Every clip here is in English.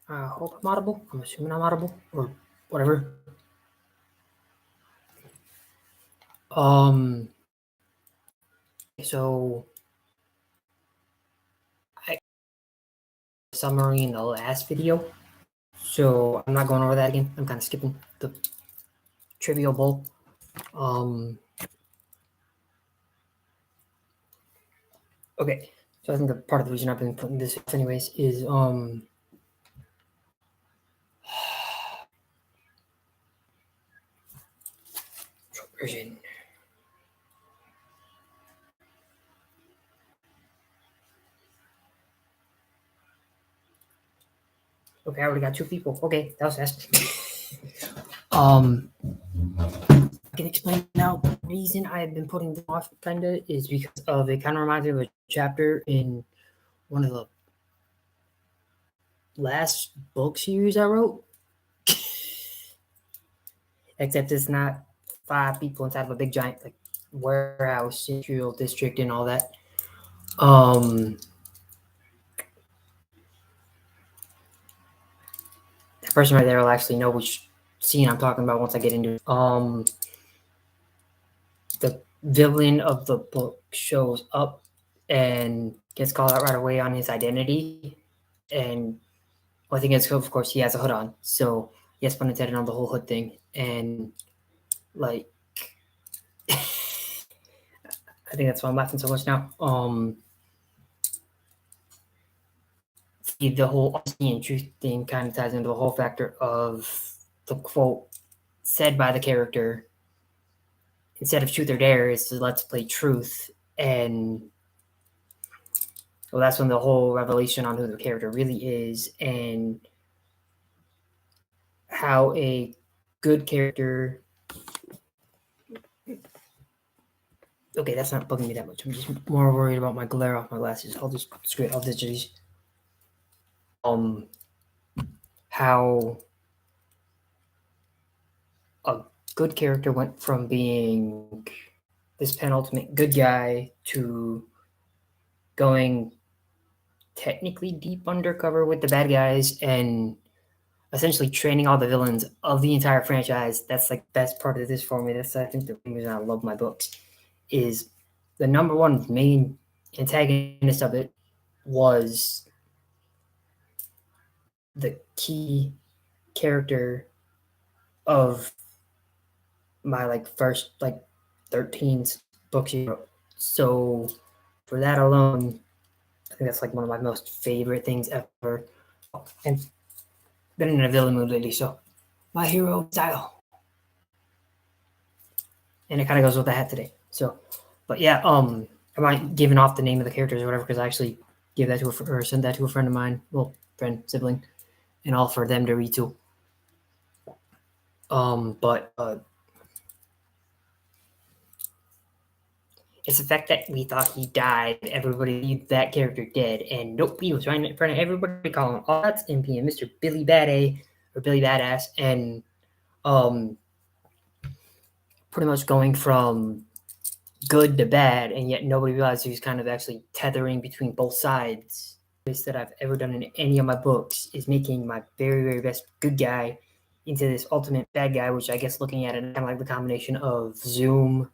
I hope I'm audible. I'm assuming I'm audible or whatever. So I summary in the last video, so I'm not going over that again. I'm kind of skipping the trivial bowl. Okay, so I think the part of the reason I've been putting this off anyways is version. Okay, I already got 2 people. Okay, that was fast. I can explain now. The reason I've been putting them off kinda is because of it kind of reminds me of a chapter in one of the last book series I wrote. Except it's not 5 people inside of a big giant like warehouse, industrial district, and all that. That person right there will actually know which scene I'm talking about once I get into it. The villain of the book shows up and gets called out right away on his identity. And well, I think it's, of course, he has a hood on. So, yes, pun intended on the whole hood thing. And, like, I think that's why I'm laughing so much now. The whole honesty and truth thing kind of ties into the whole factor of the quote said by the character instead of truth or dare is to let's play truth. And well, that's when the whole revelation on who the character really is and how a good character. Okay, that's not bugging me that much. I'm just more worried about my glare off my glasses. I'll just screw it. I'll just how a good character went from being this penultimate good guy to going technically deep undercover with the bad guys and essentially training all the villains of the entire franchise. That's like the best part of this for me. That's I think the reason I love my books is the number one main antagonist of it was the key character of my like first like 13 books you wrote. So for that alone, I think that's like one of my most favorite things ever. And been in a villain mood lately, so my hero style. And it kind of goes with the hat today. So, but yeah, I might giving off the name of the characters or whatever because I actually gave that to or sent that to a friend of mine, well, friend, sibling, and all for them to read too. But it's the fact that we thought he died, everybody believed that character dead, and nope, he was right in front of everybody calling, oh, that's MP and Mr. Billy Bad-A or Billy Badass, and pretty much going from good to bad, and yet nobody realized he was kind of actually tethering between both sides. That I've ever done in any of my books is making my very, very best good guy into this ultimate bad guy, which I guess looking at it kind of like the combination of Zoom,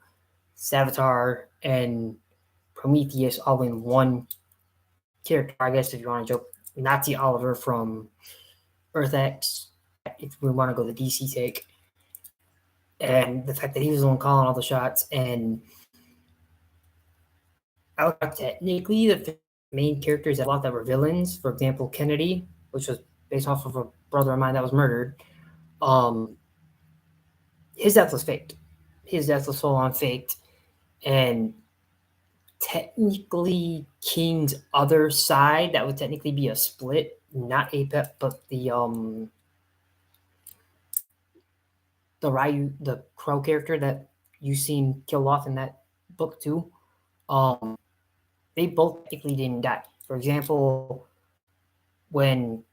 Savitar, and Prometheus all in one character, I guess, if you want to joke. Nazi Oliver from Earth X, if we want to go the DC take. And the fact that he was the one calling all the shots, and technically the main characters a lot that were villains. For example, Kennedy, which was based off of a brother of mine that was murdered. His death was faked. His death was full on faked, and technically King's other side that would technically be a split, not Apep, but Ryu, the Crow character that you seen killed off in that book too. They both technically didn't die. For example, when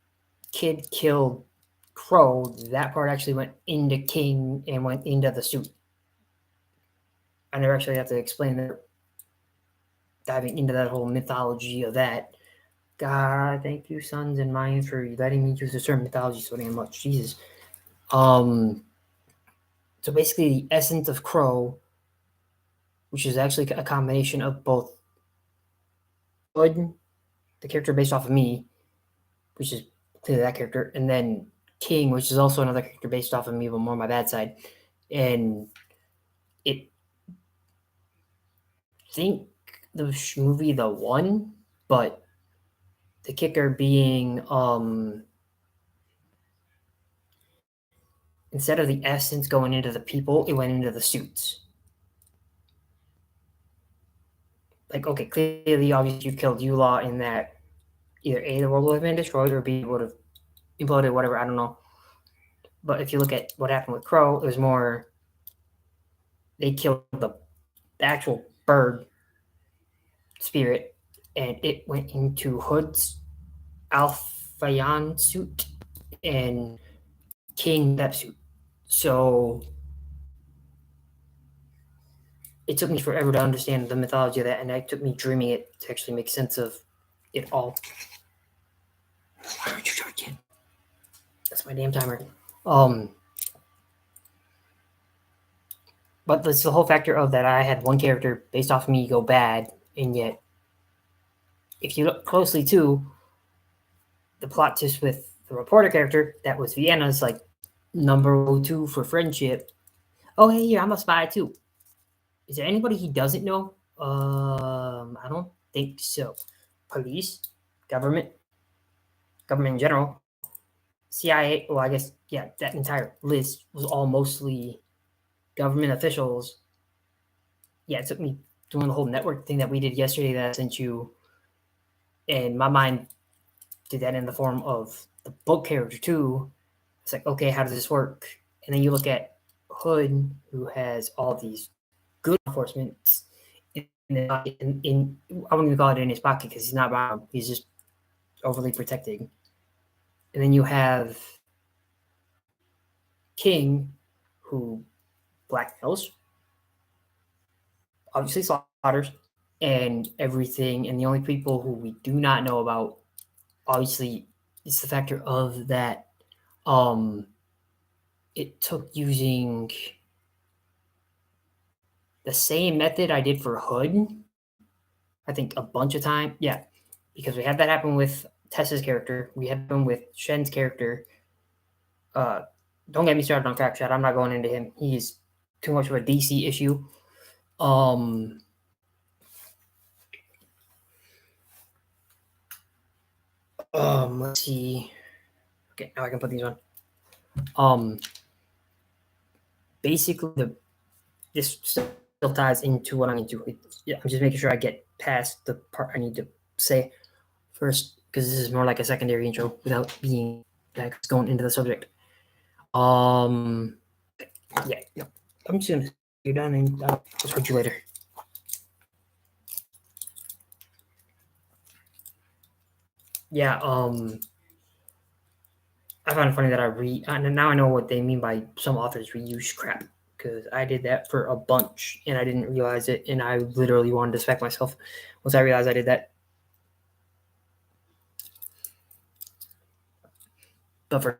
Kid killed Crow, that part actually went into King and went into the suit. I never actually have to explain that, diving into that whole mythology of that. God, thank you, sons and mine, for letting me use a certain mythology so damn much. Jesus. So basically, the essence of Crow, which is actually a combination of both Hood, the character based off of me, which is clearly that character, and then King, which is also another character based off of me, but more on my bad side. And it, I think the movie The One, but the kicker being instead of the essence going into the people, it went into the suits. Like, okay, clearly, obviously, you killed Yulaw in that either A, the world would have been destroyed, or B, would have imploded, whatever, I don't know. But if you look at what happened with Crow, it was more they killed the actual bird spirit, and it went into Hood's Alphayan suit and King that suit. So it took me forever to understand the mythology of that, and it took me dreaming it to actually make sense of it all. Why aren't you charging? That's my damn timer. But that's the whole factor of that I had one character based off of me go bad, and yet if you look closely too, the plot twist with the reporter character, that was Vienna's like number 2 for friendship. Oh hey, yeah, I'm a spy too. Is there anybody he doesn't know? I don't think so. Police, government in general, CIA. Well, I guess yeah, that entire list was all mostly government officials. Yeah, it took me doing the whole network thing that we did yesterday that I sent you, and my mind did that in the form of the book character too. It's like, okay, how does this work? And then you look at Hood, who has all these good enforcement in I wouldn't even call it in his pocket because he's not wrong. He's just overly protecting. And then you have King, who blackmails, obviously slaughters, and everything. And the only people who we do not know about, obviously, it's the factor of that it took using the same method I did for Hood, I think a bunch of time. Yeah, because we had that happen with Tessa's character. We had them with Shen's character. Don't get me started on Crackshot. I'm not going into him. He's too much of a DC issue. Let's see. Okay, now I can put these on. Basically, this still ties into what I'm into. Yeah, I'm just making sure I get past the part I need to say first, because this is more like a secondary intro without being like going into the subject. Yeah, no, I'm just gonna you're done and I'll talk to you later. Yeah, I find it funny that now I know what they mean by some authors reuse crap, because I did that for a bunch and I didn't realize it, and I literally wanted to smack myself once I realized I did that. But for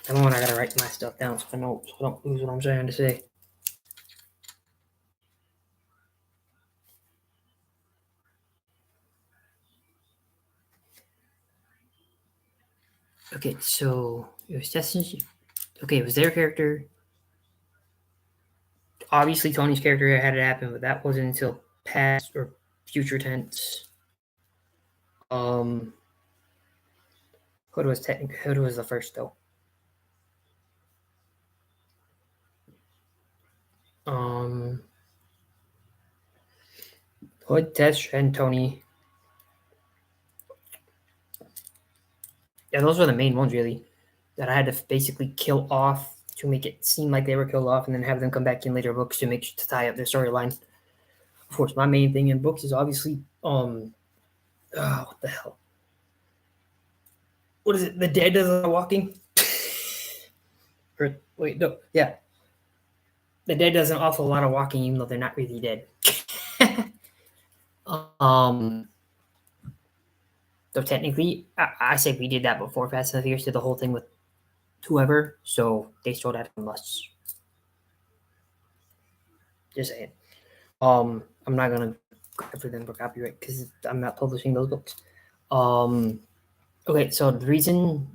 the moment, I gotta write my stuff down so I don't lose what I'm trying to say. Okay, so it was Destiny. Okay, it was their character. Obviously, Tony's character had it happen, but that wasn't until past or future tense. Hood was the first though. Hood, Tess, and Tony. Yeah, those were the main ones really that I had to basically kill off to make it seem like they were killed off, and then have them come back in later books to tie up their storyline. Of course, my main thing in books is obviously what the hell? What is it? The dead are walking. Or wait, no, yeah. The dead does an awful lot of walking, even though they're not really dead. Um, so technically, I say we did that before Fast and the Furious did the whole thing with whoever, so they stole that from us. Just saying. I'm not gonna go for them for copyright because I'm not publishing those books. Okay, so the reason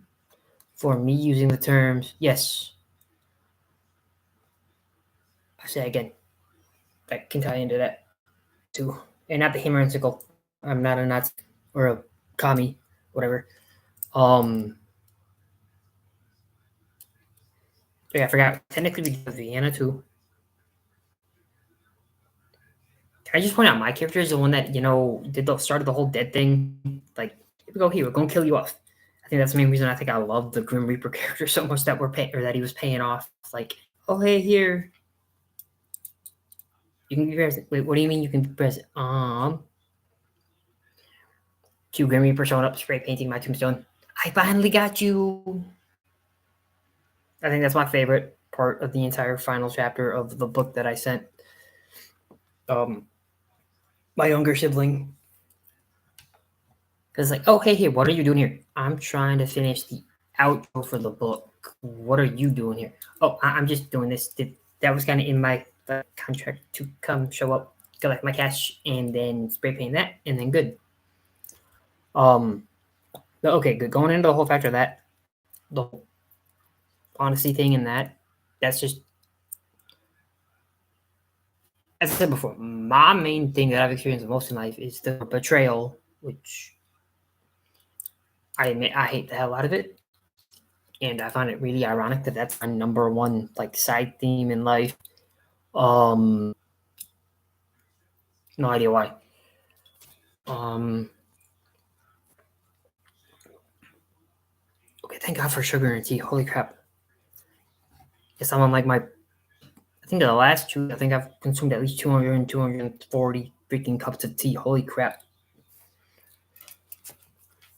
for me using the terms, yes, I say again, that can tie into that too, and not the hammer and sickle. I'm not a Nazi or a commie, whatever. Yeah, I forgot. Technically, we did Vienna too. Can I just point out my character is the one that did the started the whole dead thing? Like, here we go. Here, we're gonna kill you off. I think that's the main reason I think I love the Grim Reaper character so much that that he was paying off. Like, oh hey, here you can be present. Wait, what do you mean you can be present? Cue Grim Reaper showing up, spray painting my tombstone. I finally got you. I think that's my favorite part of the entire final chapter of the book that I sent. My younger sibling. Because like, oh hey, here, what are you doing here? I'm trying to finish the outro for the book. What are you doing here? Oh, I'm just doing this. That was kind of in my contract to come show up, collect my cash, and then spray paint that, and then good. Okay, good. Going into the whole factor of that, the whole honesty thing, and that's just, as I said before, my main thing that I've experienced the most in life is the betrayal, which I admit I hate the hell out of it. And I find it really ironic that that's my number one like side theme in life. No idea why. Okay, thank God for sugar and tea. Holy crap. Guess I'm on like I think the last two, I think I've consumed at least 200 and 240 freaking cups of tea. Holy crap.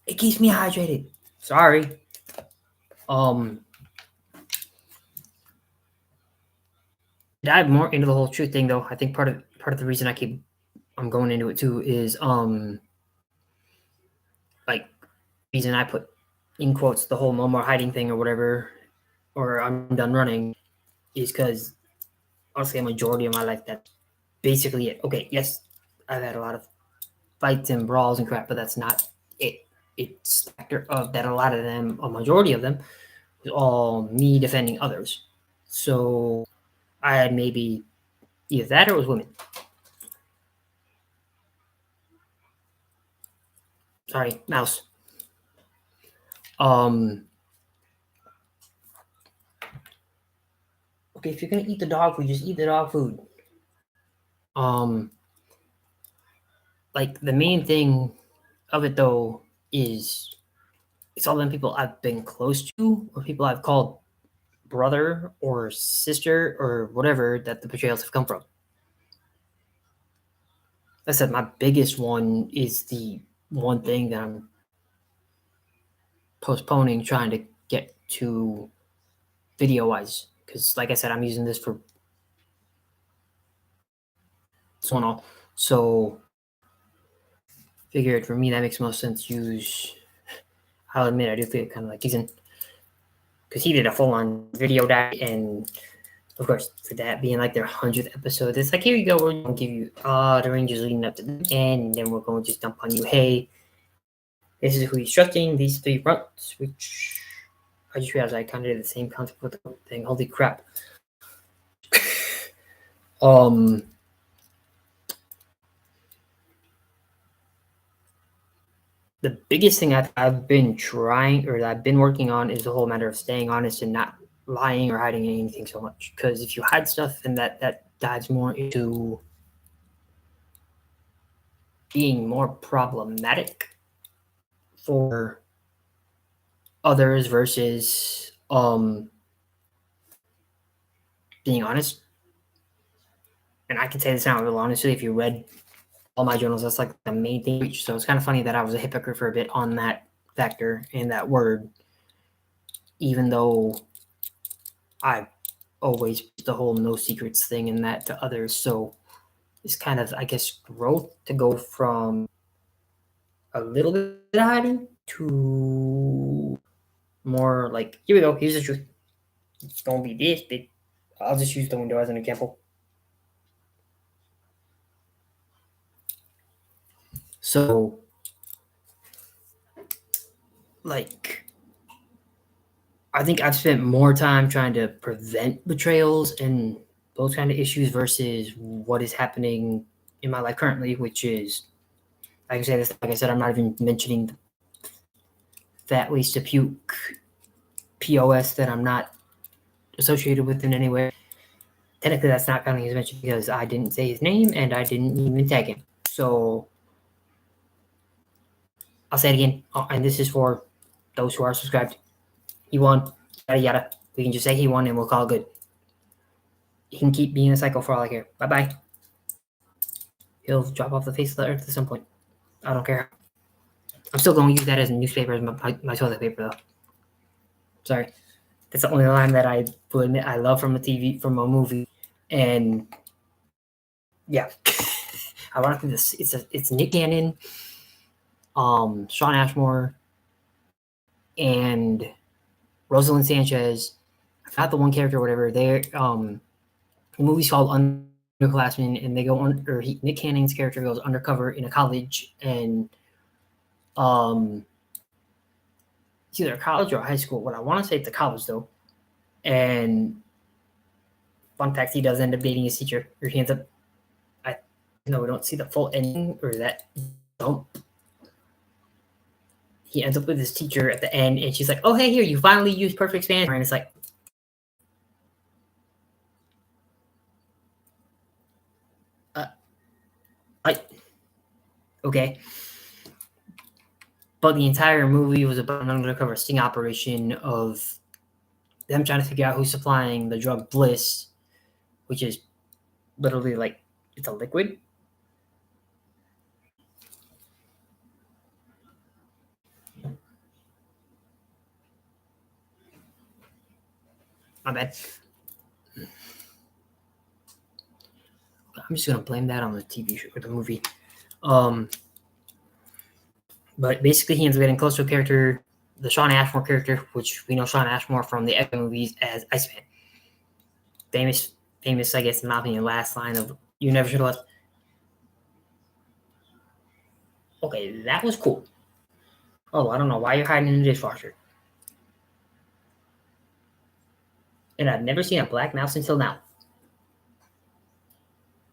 It keeps me hydrated. Sorry. Dive more into the whole truth thing though. I think part of the reason I'm going into it too is like reason I put in quotes the whole no more hiding thing or whatever, or I'm done running, is because honestly a majority of my life that's basically it. Okay, yes, I've had a lot of fights and brawls and crap, but that's not it. It's the factor of that a lot of them, a majority of them, was all me defending others. So I had maybe either that or it was women. Sorry, mouse. Okay, if you're gonna eat the dog food, just eat the dog food. Like the main thing of it though is it's all them people I've been close to or people I've called brother or sister or whatever that the betrayals have come from. Like I said, my biggest one is the one thing that I'm postponing trying to get to video wise. Because like I said, I'm using this for this one all. So figured for me that makes most sense to use. I'll admit I do feel kind of like using because he did a full on video diet and of course, for that being like their 100th episode, it's like, here you go, we're going to give you the ranges leading up to the end, and then we're going to just dump on you, hey, this is who you're trusting, these 3 fronts, which I just realized I kind of did the same concept with the thing. Holy crap. The biggest thing I've been trying or that I've been working on is the whole matter of staying honest and not lying or hiding anything so much. Because if you hide stuff, then that dives more into being more problematic for others versus being honest. And I can say this now real honestly, if you read all my journals, that's like the main thing. So it's kind of funny that I was a hypocrite for a bit on that factor and that word, even though I've always the whole no secrets thing and that to others. So is kind of, I guess, growth to go from a little bit of hiding to more like, here we go, here's the truth. It's gonna be this big. I'll just use the window as an example. So, like, I think I've spent more time trying to prevent betrayals and those kind of issues versus what is happening in my life currently, which is, like I said, I'm not even mentioning the fat waste to puke POS that I'm not associated with in any way. Technically, that's not counting his mention because I didn't say his name and I didn't even tag him. So I'll say it again, and this is for those who are subscribed. He won, yada yada. We can just say he won and we'll call it good. He can keep being a psycho for all I care. Bye bye. He'll drop off the face of the earth at some point. I don't care. I'm still going to use that as a newspaper as my toilet paper though. Sorry. That's the only line that I will admit I love from a movie. And yeah. Ironically, it's Nick Cannon, Shawn Ashmore, and Rosalind Sanchez. I forgot the one character or whatever. The movie's called Underclassmen, and they go on, or Nick Cannon's character goes undercover in a college, and it's either a college or a high school. What I want to say it's a college though. And fun fact, he does end up dating his teacher, or he ends up. No, we don't see the full ending or that don't. He ends up with his teacher at the end, and she's like, "Oh, hey, here, you finally used perfect Spanish," and it's like, okay. But the entire movie was about an undercover sting operation of them trying to figure out who's supplying the drug Bliss, which is literally like, it's a liquid. My bad. I'm just gonna blame that on the TV show or the movie. But basically, he ends up getting close to a character, the Shawn Ashmore character, which we know Shawn Ashmore from the X movies as Iceman. Famous, I guess, in my opinion, last line of "You never should have left." Okay, that was cool. Oh, I don't know why you're hiding in the dishwasher. And I've never seen a black mouse until now.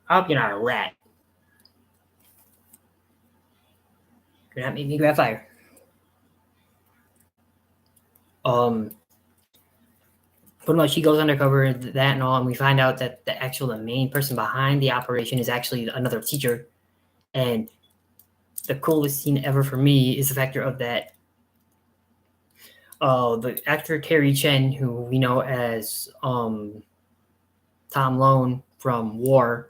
I hope you're not a rat. You're not making me grab fire. Pretty much he goes undercover, that and all, and we find out that the main person behind the operation is actually another teacher. And the coolest scene ever for me is the factor of that the actor Terry Chen, who we know as Tom Lone from War,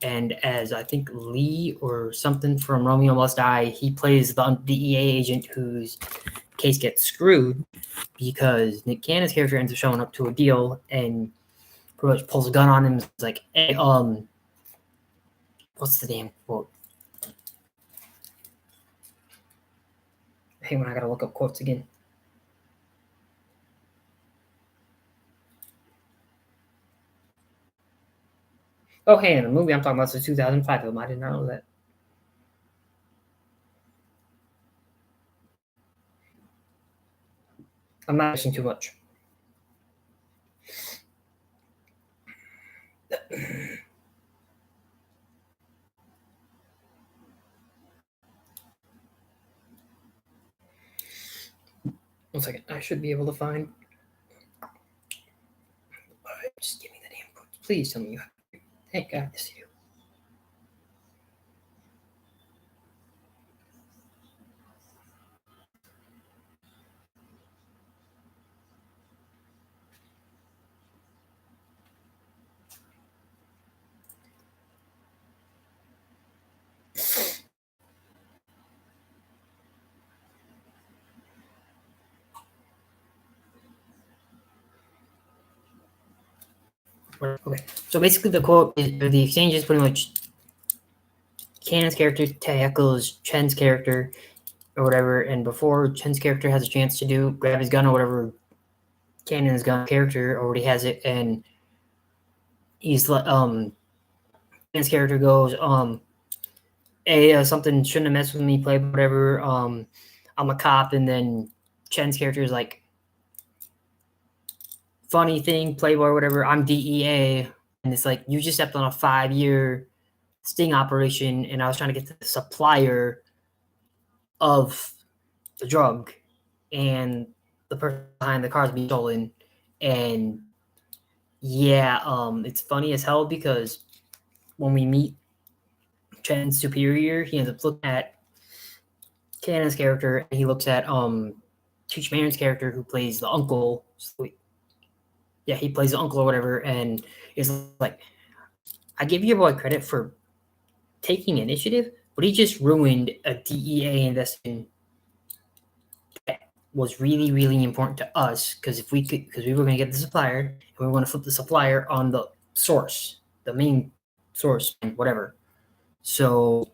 and as I think Lee or something from Romeo Must Die, he plays the DEA agent whose case gets screwed because Nick Cannon's character ends up showing up to a deal and pretty much pulls a gun on him. It's like, hey, what's the damn quote? Hang on, I gotta look up quotes again. Oh, hey, the movie I'm talking about is a 2005 film. I did not know that. I'm not missing too much. 1 second. I should be able to find. Just give me the damn quotes. Please tell me you have. Thank God this you. Okay. So basically, the quote is, the exchange is pretty much Cannon's character tackles Chen's character or whatever, and before Chen's character has a chance to grab his gun or whatever, Cannon's gun character already has it, and he's like, Cannon's character goes, hey, something shouldn't have messed with me, play whatever, I'm a cop, and then Chen's character is like, funny thing, Playboy, whatever, I'm DEA, and it's like, you just stepped on a 5-year sting operation, and I was trying to get to the supplier of the drug, and the person behind the car is being stolen, and yeah, it's funny as hell because when we meet Chen's superior, he ends up looking at Cannon's character, and he looks at Cheech Marin's character, who plays the uncle. Yeah, he plays the uncle or whatever, and is like, I give your boy credit for taking initiative, but he just ruined a DEA investigation that was really, really important to us, because we were going to get the supplier, and we were going to flip the supplier on the source, the main source, whatever. So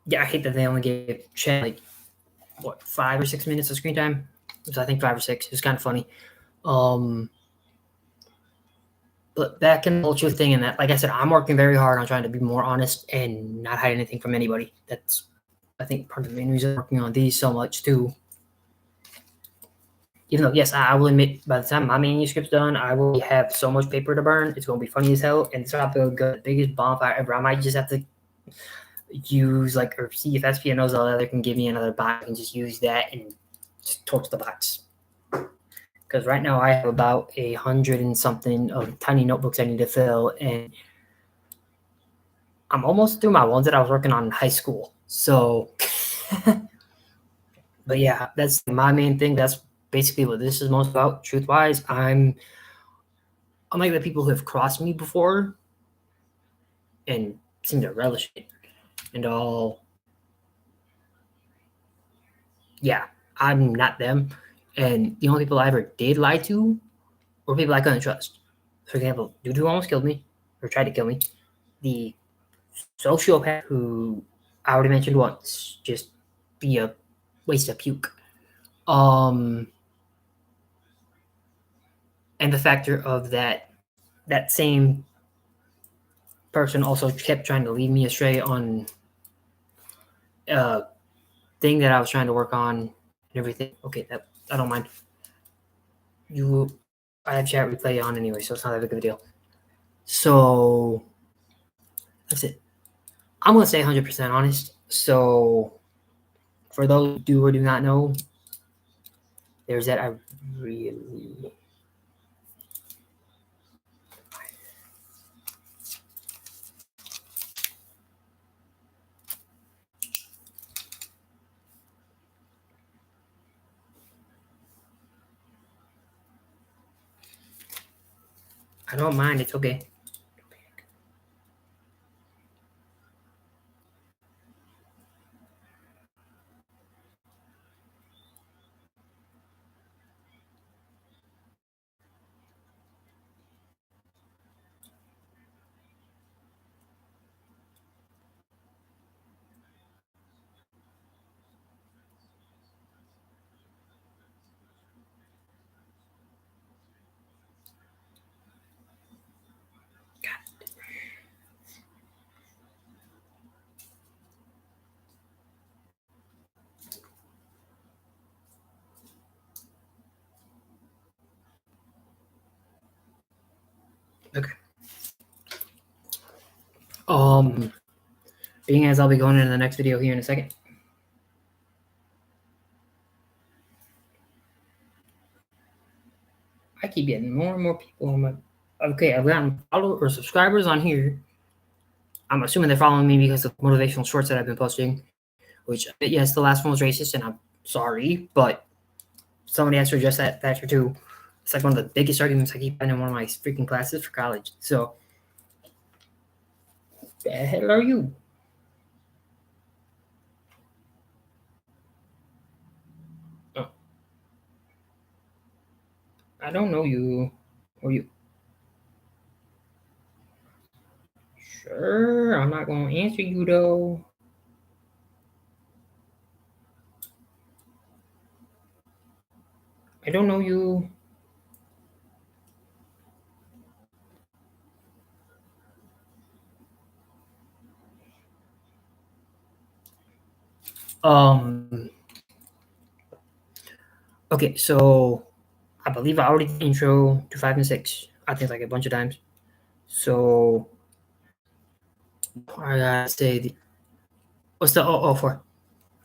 yeah, I hate that they only gave Chen like 5 or 6 minutes of screen time. It was, I think, 5 or 6. It was kind of funny. But back in the culture thing, and that, like I said, I'm working very hard on trying to be more honest and not hide anything from anybody. That's, I think, part of the main reason I'm working on these so much too. Even though, yes, I will admit, by the time my manuscript's done, I will have so much paper to burn. It's going to be funny as hell, and it's going to be the biggest bonfire ever. I might just have to use or see if SPNO's other can give me another box and just use that and just torch the box. Because right now I have about 100 and something of tiny notebooks I need to fill, and I'm almost through my ones that I was working on in high school. So, but yeah, that's my main thing. That's basically what this is most about. Truth-wise, I'm like the people who have crossed me before and seem to relish it and all. Yeah, I'm not them. And the only people I ever did lie to were people I couldn't trust. For example, dude who almost killed me or tried to kill me, the sociopath who I already mentioned once, just be a waste of puke. And the factor of that same person also kept trying to lead me astray on a thing that I was trying to work on and everything. Okay, that I don't mind. I have chat replay on anyway, so it's not that big of a deal. So that's it. I'm gonna say 100% honest. So for those who do or do not know, there's that. I really. I don't mind. It's okay. Okay. Being as I'll be going into the next video here in a second. I keep getting more and more people on my. Okay, I've gotten followers or subscribers on here. I'm assuming they're following me because of motivational shorts that I've been posting. Which, yes, the last one was racist, and I'm sorry, but somebody has to address that factor too. It's like one of the biggest arguments I keep having in one of my freaking classes for college. So, the hell are you? Oh. I don't know you. Or you. Sure, I'm not going to answer you though. I don't know you. Okay, so I believe I already did the intro to 5 and 6. I think like a bunch of times. So I gotta say, what's the 004?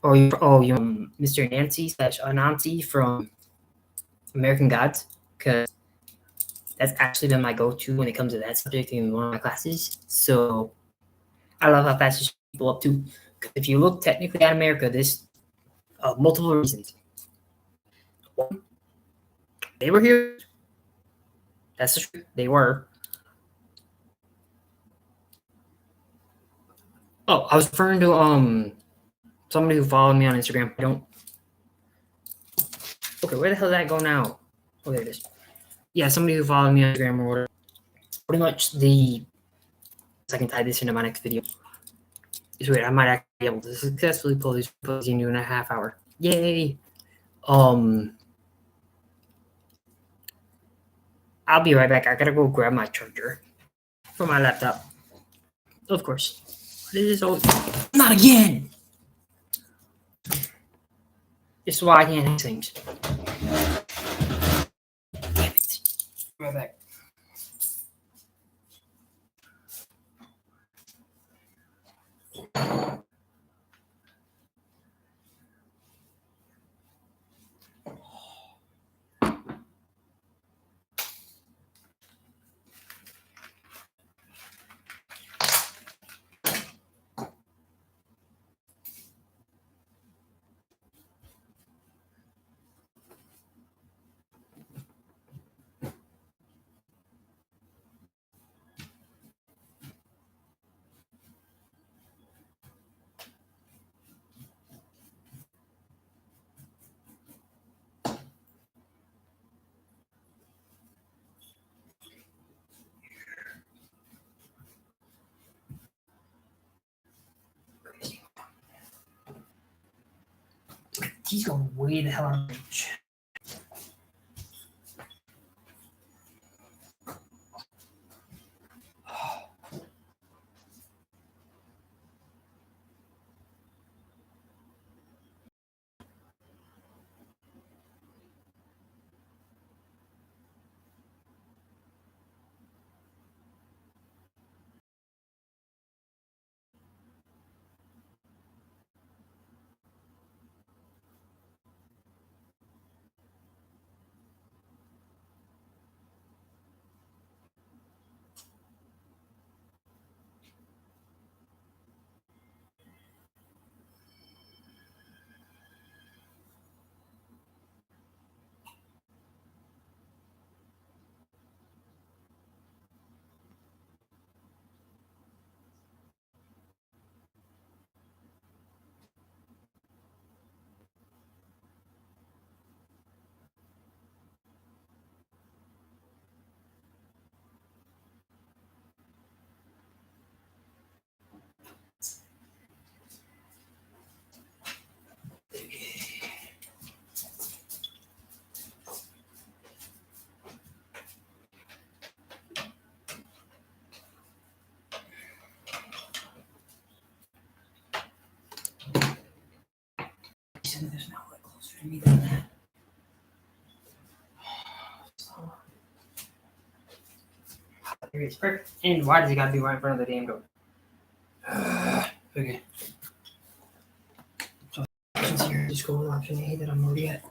You Mr. Nancy / Anansi from American Gods, because that's actually been my go-to when it comes to that subject in one of my classes. So I love how fast you people up too. If you look technically at America, there's multiple reasons. One, they were here. That's the truth. They were. Oh, I was referring to somebody who followed me on Instagram. I don't. Okay, where the hell did that go now? Oh, there it is. Yeah, somebody who followed me on Instagram or whatever. Pretty much the. I can tie this into my next video. Is wait, I might actually be able to successfully pull these into in a half hour. Yay! I'll be right back. I gotta go grab my charger for my laptop. Of course. This is all. Not again! This is why I can't have things. Damn it. Right back. He's going way the hell out of reach. There's not like closer to me than that. It's perfect. And why does it gotta be right in front of the damn door? Okay. So options here. Just go with option A that I'm already at.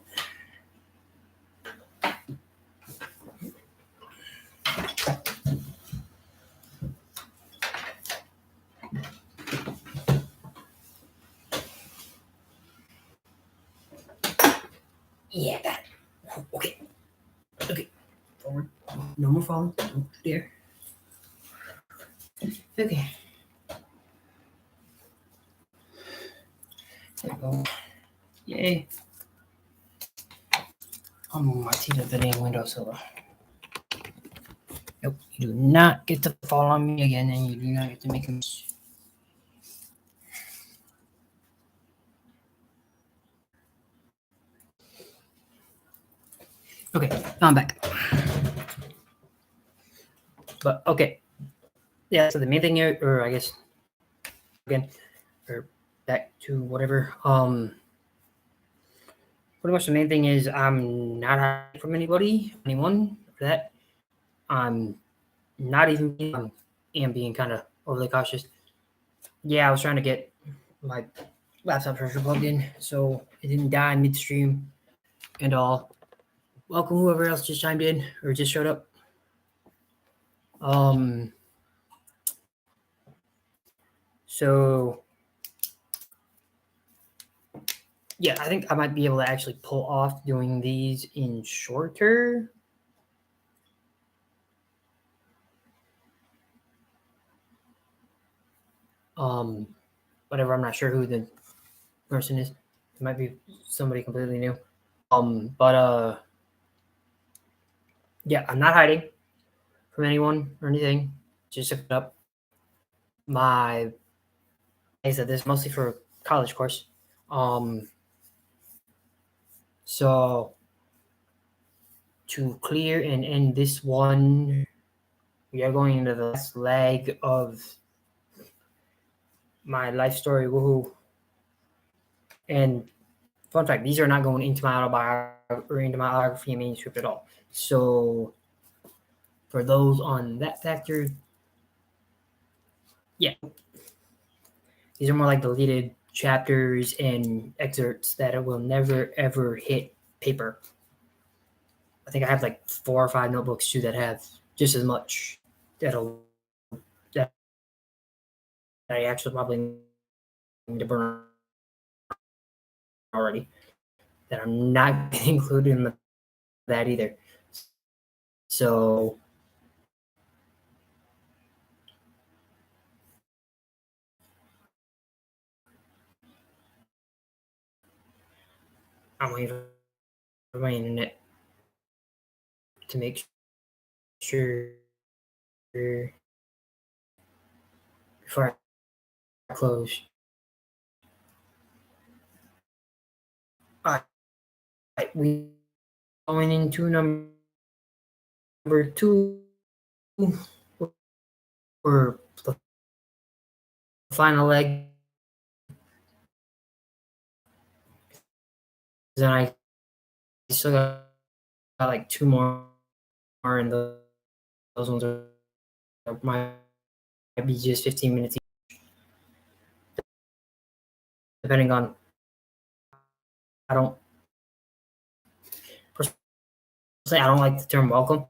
Yeah, got it. Okay. Okay. Forward. No more falling. No, there. Okay. There we go. Yay. I'll move my seat at the damn window so. Nope, you do not get to fall on me again, and you do not get to make a mess. Okay, I'm back. But okay, yeah. So the main thing here, or I guess again, or back to whatever. Pretty much the main thing is I'm not hiding from anyone for that. I'm not even. I am being kind of overly cautious. Yeah, I was trying to get my laptop charger plugged in so it didn't die midstream and all. Welcome whoever else just chimed in or just showed up. So yeah, I think I might be able to actually pull off doing these in shorter. Whatever, I'm not sure who the person is. It might be somebody completely new. But yeah, I'm not hiding from anyone or anything. Just hooked up. My I said this mostly for college course. So to clear and end this one, we are going into the last leg of my life story. Woohoo! And fun fact: these are not going into my autobiography or into my biography manuscript at all. So for those on that factor, yeah, these are more like deleted chapters and excerpts that will never ever hit paper. I think I have like 4 or 5 notebooks too that have just as much that'll that I actually probably need to burn already that I'm not included in that either. So I'm waiting for my internet to make sure before I close. All right, we going into number 2 for the final leg. Then I still got like 2 more, and those ones are might be just 15 minutes each, depending on. I don't personally, I don't like the term welcome.